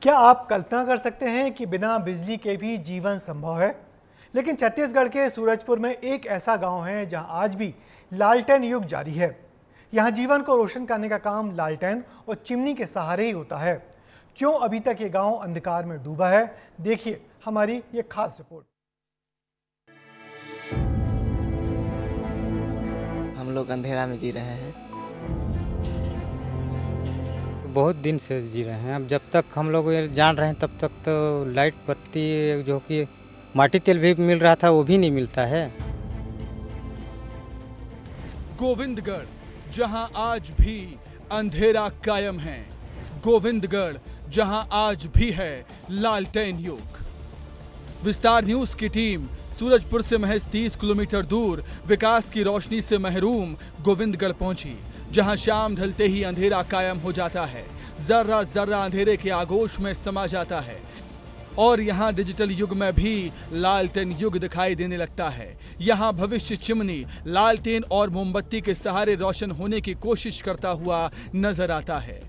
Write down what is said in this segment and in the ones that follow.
क्या आप कल्पना कर सकते हैं कि बिना बिजली के भी जीवन संभव है? लेकिन छत्तीसगढ़ के सूरजपुर में एक ऐसा गांव है जहां आज भी लालटेन युग जारी है। यहां जीवन को रोशन करने का काम लालटेन और चिमनी के सहारे ही होता है। क्यों अभी तक ये गांव अंधकार में डूबा है, देखिए हमारी ये खास रिपोर्ट। हम लोग अंधेरा में जी रहे हैं। बहुत दिन से जी रहे हैं। अब जब तक हम लोग ये जान रहे हैं तब तक तो लाइट बत्ती जो कि माटी तेल भी मिल रहा था वो भी नहीं मिलता है। गोविंदगढ़, जहां आज भी अंधेरा कायम है। गोविंदगढ़, जहां आज भी है लालटेन युग। विस्तार न्यूज की टीम सूरजपुर से महज 30 किलोमीटर दूर विकास की रोशनी से महरूम गोविंदगढ़ पहुंची, जहां शाम ढलते ही अंधेरा कायम हो जाता है। जर्रा जर्रा अंधेरे के आगोश में समा जाता है और यहाँ डिजिटल युग में भी लालटेन युग दिखाई देने लगता है। यहाँ भविष्य चिमनी लालटेन और मोमबत्ती के सहारे रोशन होने की कोशिश करता हुआ नजर आता है।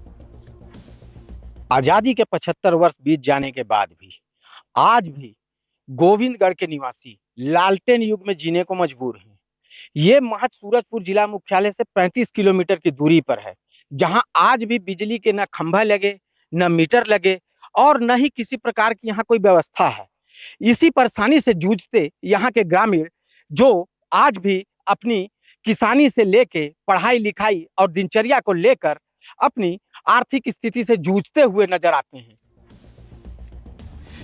आजादी के 75 वर्ष बीत जाने के बाद भी आज भी गोविंदगढ़ के निवासी लालटेन युग में जीने को मजबूर हैं। ये महज सूरजपुर जिला मुख्यालय से 35 किलोमीटर की दूरी पर है, जहां आज भी बिजली के न खंभा लगे, न मीटर लगे और न ही किसी प्रकार की यहाँ कोई व्यवस्था है। इसी परेशानी से जूझते यहाँ के ग्रामीण, जो आज भी अपनी किसानी से लेके पढ़ाई लिखाई और दिनचर्या को लेकर अपनी आर्थिक स्थिति से जूझते हुए नजर आते हैं।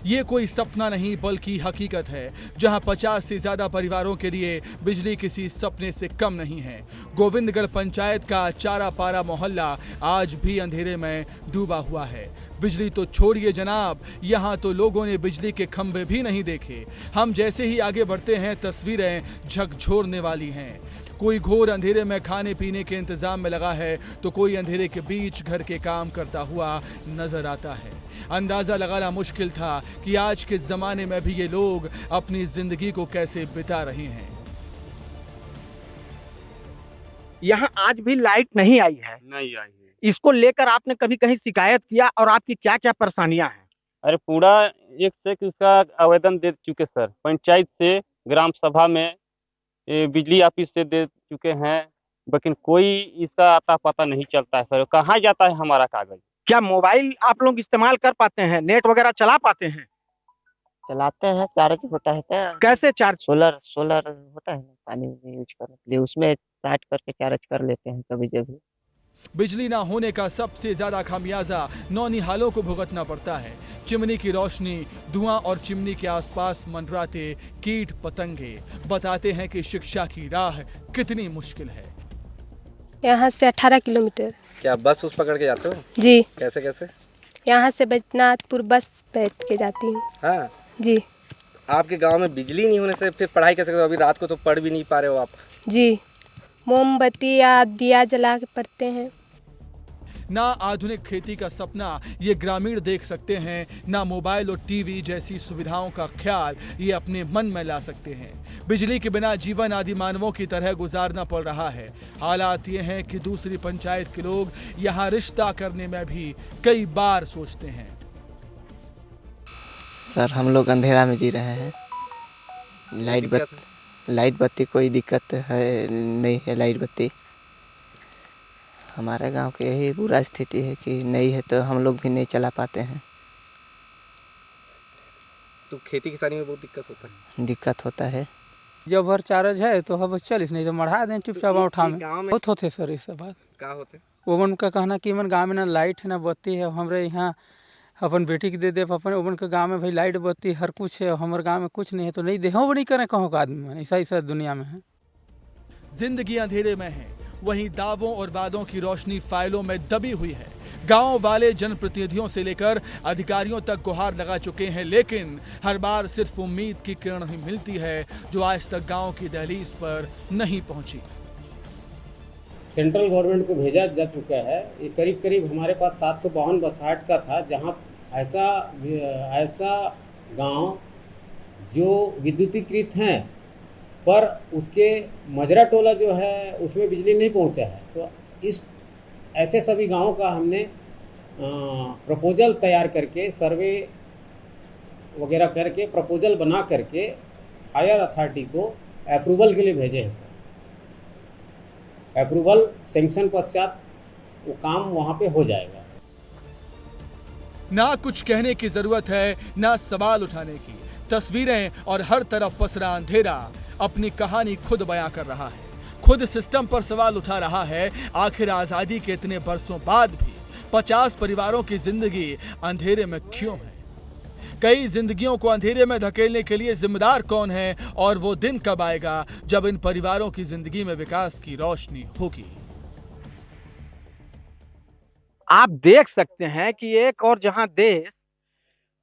ये कोई सपना नहीं बल्कि हकीकत है, जहां 50 से ज्यादा परिवारों के लिए बिजली किसी सपने से कम नहीं है। गोविंदगढ़ पंचायत का चारा पारा मोहल्ला आज भी अंधेरे में डूबा हुआ है। बिजली तो छोड़िए जनाब, यहाँ तो लोगों ने बिजली के खंभे भी नहीं देखे। हम जैसे ही आगे बढ़ते हैं तस्वीरें झकझोरने वाली हैं। कोई घोर अंधेरे में खाने पीने के इंतजाम में लगा है तो कोई अंधेरे के बीच घर के काम करता हुआ नजर आता है। अंदाजा लगाना मुश्किल था कि आज के जमाने में भी ये लोग अपनी जिंदगी को कैसे बिता रहे हैं। यहाँ आज भी लाइट नहीं आई है। इसको लेकर आपने कभी कहीं शिकायत किया और आपकी क्या क्या परेशानियां हैं? अरे पूरा एक से इसका आवेदन दे चुके सर, पंचायत से, ग्राम सभा में, बिजली ऑफिस से दे चुके हैं, लेकिन कोई इसका आता पता नहीं चलता है सर। कहाँ जाता है हमारा कागज? क्या मोबाइल आप लोग इस्तेमाल कर पाते हैं, नेट वगैरह चला पाते हैं? चलाते हैं, चार्ज होता है तो कैसे चार्ज? सोलर होता है ना, पानी में यूज करने के लिए, उसमें चार्ज करके चार्ज कर लेते हैं कभी कभी। बिजली ना होने का सबसे ज्यादा खामियाजा नौनिहालों को भुगतना पड़ता है। चिमनी की रोशनी, धुआं और चिमनी के आसपास मंडराते कीट पतंगे बताते हैं कि शिक्षा की राह कितनी मुश्किल है। यहाँ से 18 किलोमीटर। क्या बस उस पकड़ के जाते हो? जी। कैसे कैसे? यहाँ से बैजनाथपुर बस बैठ के जाती हूँ। हाँ जी। आपके गांव में बिजली नहीं होने से फिर पढ़ाई कैसे करो? अभी रात को तो पढ़ भी नहीं पा रहे हो आप। जी, मोमबत्ती या दिया जला के पढ़ते हैं। ना आधुनिक खेती का सपना ये ग्रामीण देख सकते हैं, ना मोबाइल और टीवी जैसी सुविधाओं का ख्याल ये अपने मन में ला सकते हैं। बिजली के बिना जीवन आदि मानवों की तरह गुजारना पड़ रहा है। हालात ये हैं कि दूसरी पंचायत के लोग यहाँ रिश्ता करने में भी कई बार सोचते हैं। सर हम लोग अंधेरा में जी रहे हैं। लाइट बत्ती कोई दिक्कत है नहीं है। लाइट बत्ती हमारे गांव की यही बुरा स्थिति है कि नहीं है तो हम लोग भी नहीं चला पाते हैं। तो खेती किसानी में बहुत दिक्कत होता है। जब भर चार्ज है तो हम चलिस, नहीं तो मढ़ा दें चुपचाप उठा में। बहुत होते सर ये सब बात। क्या होते? ओवन का कहना कि मन गाँव में ना लाइट है ना बत्ती है। हमारे यहाँ अपन बेटी के दे दे, अपन ओवन के गाँव में भाई लाइट बत्ती हर कुछ है, हमारे गाँव में कुछ नहीं है तो नहीं दे हम नहीं करें कहूँ का आदमी। ऐसा दुनिया में है। जिंदगी अंधेरे में है, वहीं दावों और वादों की रोशनी फाइलों में दबी हुई है। गांव वाले जनप्रतिनिधियों से लेकर अधिकारियों तक गुहार लगा चुके हैं, लेकिन हर बार सिर्फ उम्मीद की किरण ही मिलती है जो आज तक गांव की दहलीज पर नहीं पहुंची। सेंट्रल गवर्नमेंट को भेजा जा चुका है। ये करीब करीब हमारे पास 752 बसाहट का था, जहां ऐसा गांव जो विद्युतीकृत हैं पर उसके मजरा टोला जो है उसमें बिजली नहीं पहुंचा है। तो इस ऐसे सभी गांवों का हमने प्रपोजल तैयार करके, सर्वे वगैरह करके, प्रपोजल बना करके हायर अथॉरिटी को अप्रूवल के लिए भेजे हैं सर। अप्रूवल सेंक्शन पश्चात वो काम वहाँ पे हो जाएगा। ना कुछ कहने की जरूरत है, ना सवाल उठाने की। तस्वीरें और हर तरफ पसरा अंधेरा अपनी कहानी खुद बयां कर रहा है, खुद सिस्टम पर सवाल उठा रहा है। आखिर आजादी के इतने बरसों बाद भी 50 परिवारों की जिंदगी अंधेरे में क्यों है? कई जिंदगियों को अंधेरे में धकेलने के लिए जिम्मेदार कौन है? और वो दिन कब आएगा जब इन परिवारों की जिंदगी में विकास की रोशनी होगी? आप देख सकते हैं कि एक और जहां देश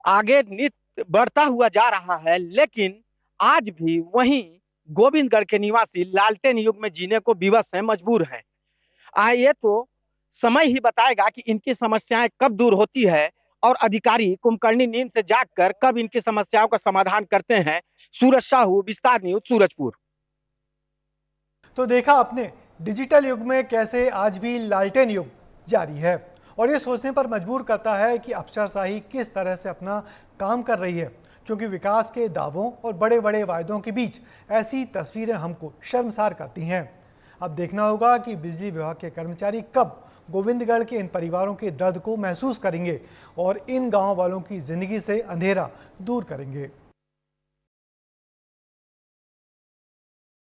आगे नित बढ़ता हुआ जा रहा है, लेकिन आज भी वहीं गोविंदगढ़ के निवासी लालटेन युग में जीने को विवश हैं, मजबूर हैं। ये तो समय ही बताएगा कि इनकी समस्याएं कब दूर होती है और अधिकारी कुंभकर्णी नींद से जागकर कब इनकी समस्याओं का समाधान करते हैं। सूरज साहू, विस्तार न्यूज, सूरजपुर। तो देखा आपने डिजिटल युग में कैसे आज भी लालटेन युग जारी है, और ये सोचने पर मजबूर करता है कि अफसरशाही किस तरह से अपना काम कर रही है, क्योंकि विकास के दावों और बड़े बड़े वायदों के बीच ऐसी तस्वीरें हमको शर्मसार करती हैं। अब देखना होगा कि बिजली विभाग के कर्मचारी कब गोविंदगढ़ के इन परिवारों के दर्द को महसूस करेंगे और इन गांव वालों की जिंदगी से अंधेरा दूर करेंगे।